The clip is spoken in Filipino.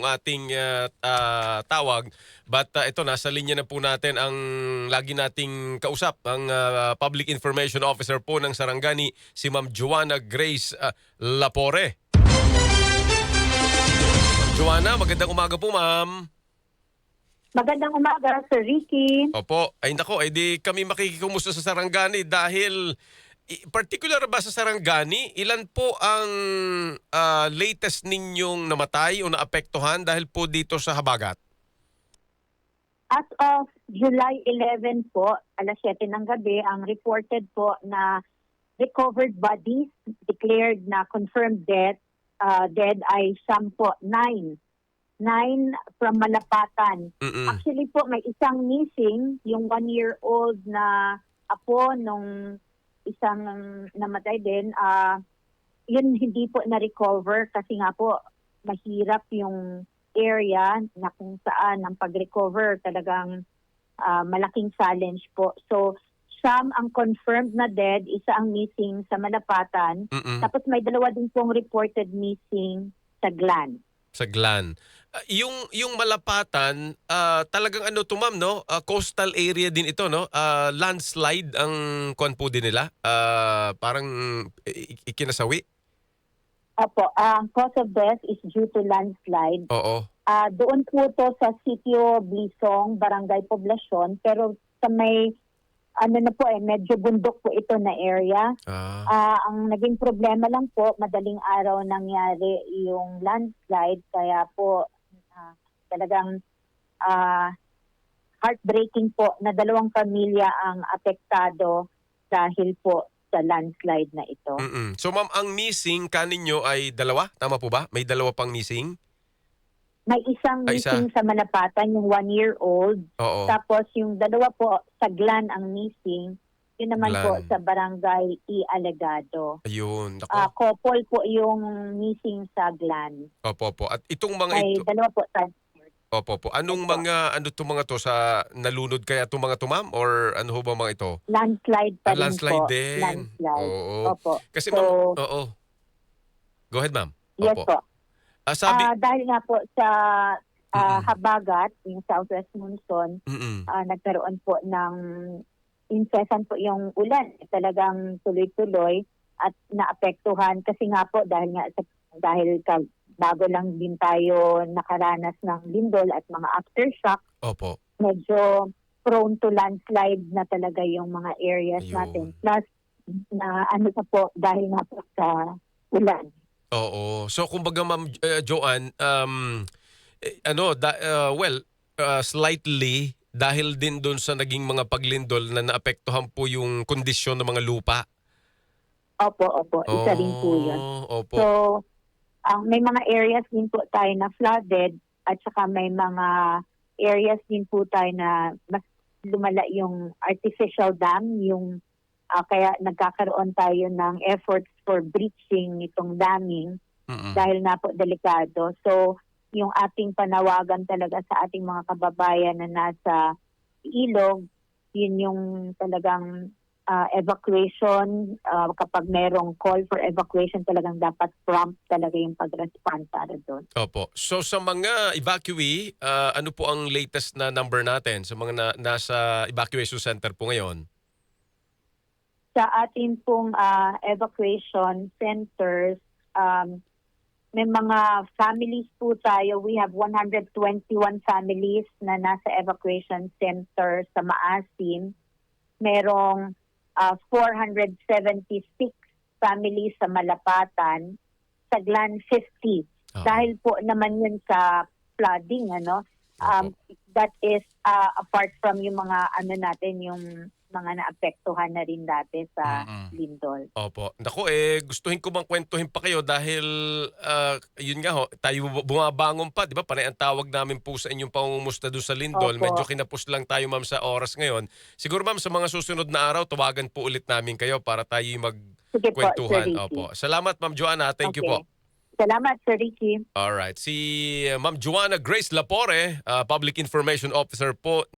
ating tawag. But ito, nasa linya na po natin ang lagi nating kausap, ang Public Information Officer po ng Sarangani, si Ma'am Joanna Grace Lapore. Joanna, magandang umaga po, ma'am. Magandang umaga, Sir Ricky. Opo, ay nako, di kami makikikumusta sa Sarangani dahil particular ba sa Sarangani, ilan po ang latest ninyong namatay o naapektuhan dahil po dito sa habagat? As of July 11 po, alas 7 ng gabi, ang reported po na recovered bodies declared na confirmed dead ay 10 po, 9 from Malapatan. Actually po, may isang missing, yung 1-year-old na apo nung isang namatay din. Yun hindi po na-recover kasi nga po mahirap yung area na kung saan ang pag-recover talagang malaking challenge po. So, siyam ang confirmed na dead, isa ang missing sa Malapatan. Tapos may dalawa din pong reported missing sa Glan. Sa Glan. Yung Malapatan, talagang ano to, ma'am, no? Coastal area din ito, no? Landslide ang kuwan po din nila. Parang ikinasawi. Opo, ang cause of death is due to landslide. Oo. Doon po to sa Sitio Blisong, Barangay Poblacion, pero sa may medyo bundok po ito na area. Ang naging problema lang po, madaling araw nangyari yung landslide, kaya po talagang heartbreaking po na 2 pamilya ang apektado dahil po sa landslide na ito. So ma'am, ang missing kaninyo ay 2? Tama po ba? May 2 pang missing? May isang missing sa Malapatan, yung 1-year-old. Oo. Tapos yung 2 po sa Glan ang missing. Yun naman Glan. po sa Barangay Alegado. Ayun. Couple po yung missing sa Glan. Opo. At itong mga May ito... 2 po transferred. Opo. Anong mga to sa nalunod kaya itong mga to, ma'am? Or ano ho ba mga ito? Landslide pa rin landslide po. din. Landslide. Oo. Opo. Kasi so, ma'am, oo. Go ahead, ma'am. Yes Opo. po. Dahil nga po sa habagat, yung Southwest Monsoon, nagkaroon po ng incessant po yung ulan. Talagang tuloy-tuloy at naapektuhan kasi nga po dahil bago lang din tayo nakaranas ng lindol at mga aftershock. Opo. Medyo prone to landslide na talaga yung mga areas natin. Plus, dahil nga po sa ulan. Oo. So kumbaga, ma'am Joanne, slightly dahil din doon sa naging mga paglindol na naapektuhan po yung kondisyon ng mga lupa. Opo. Isa rin po yun. Opo. So, may mga areas din po tayo na flooded at saka may mga areas din po tayo na mas lumala yung artificial dam, yung kaya nagkakaroon tayo ng efforts for breaching itong damming dahil na po delikado. So, yung ating panawagan talaga sa ating mga kababayan na nasa ilog, yun yung talagang evacuation. Kapag merong call for evacuation, talagang dapat prompt talaga yung pag-respond para doon. Opo. So sa mga evacuee, ano po ang latest na number natin sa mga nasa evacuation center po ngayon? Sa ating pong evacuation centers, may mga families po tayo. We have 121 families na nasa evacuation center sa Maasin. Merong 476 families sa Malapatan. Sa Glan, 50. Dahil po naman yun sa flooding, that is apart from yung mga yung mga naapektuhan na rin dati sa lindol. Opo. Naku, gustuhin ko bang kwentuhin pa kayo dahil yun nga ho, tayo bumabangon pa, di ba? Panay ang tawag namin po sa inyong pangungumusta doon sa lindol. Opo. Medyo kinapos lang tayo, ma'am, sa oras ngayon. Siguro, ma'am, sa mga susunod na araw, tawagan po ulit namin kayo para tayo magkwentuhan. Opo. Salamat, ma'am Joanna. Thank you po. Salamat, Sir Ricky. Alright. Si Ma'am Joanna Grace Lapore, Public Information Officer po